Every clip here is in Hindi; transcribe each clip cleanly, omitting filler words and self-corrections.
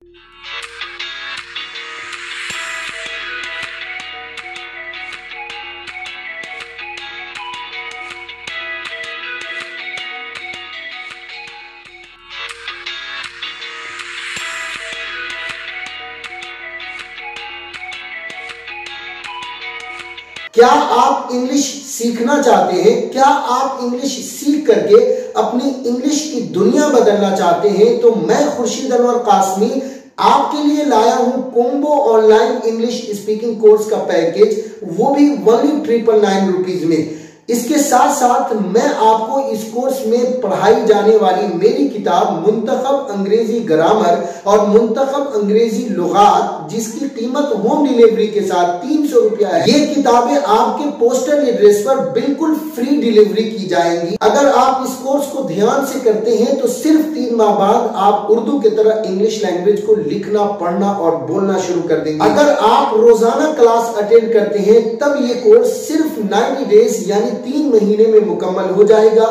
क्या आप इंग्लिश सीखना चाहते हैं? क्या आप इंग्लिश सीख करके अपनी इंग्लिश की दुनिया बदलना चाहते हैं? तो मैं खुर्शीद अनवर कासमी आपके लिए लाया हूं combo online English speaking course का पैकेज, वो भी ओनली 999 रुपीज में। इसके साथ साथ मैं आपको इस कोर्स में पढ़ाई जाने वाली मेरी किताब मुंतखब अंग्रेजी ग्रामर और मुंतखब अंग्रेजी लुगात, जिसकी कीमत होम डिलीवरी के साथ 300 रुपया है, ये किताबें आपके पोस्टल एड्रेस पर बिल्कुल फ्री डिलीवरी की जाएंगी। अगर आप इस कोर्स को ध्यान से करते हैं तो सिर्फ 3 माह बाद आप उर्दू की तरह इंग्लिश लैंग्वेज को लिखना, पढ़ना और बोलना शुरू कर देंगे। अगर आप रोजाना क्लास अटेंड करते हैं तब ये कोर्स सिर्फ 90 डेज यानी 3 महीने में मुकम्मल हो जाएगा।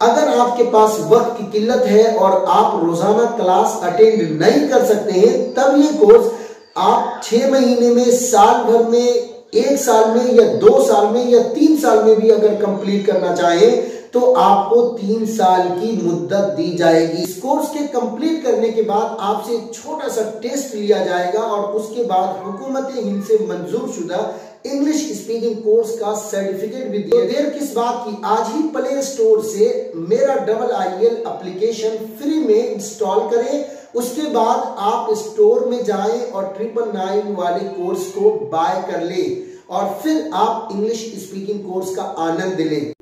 अगर आपके पास वक्त की किल्लत है और आप रोजाना क्लास अटेंड नहीं कर सकते हैं तब ये कोर्स आप 6 महीने में, साल भर में, 1 साल में या 2 साल में या 3 साल में भी अगर कंप्लीट करना चाहें तो आपको 3 साल की मुद्दत दी जाएगी। इस कोर्स के कंप्लीट करने के बाद आपसे एक छोटा सा टेस्ट लिया जाएगा और उसके बाद हुकूमत हिंद से मंजूर शुदा इंग्लिश स्पीकिंग कोर्स का सर्टिफिकेट भी दिया। देर किस बात की, आज ही प्ले स्टोर से मेरा IIL एप्लीकेशन फ्री में इंस्टॉल करें। उसके बाद आप स्टोर में जाएं और 999 वाले कोर्स को बाय कर लें और फिर आप इंग्लिश स्पीकिंग कोर्स का आनंद लें।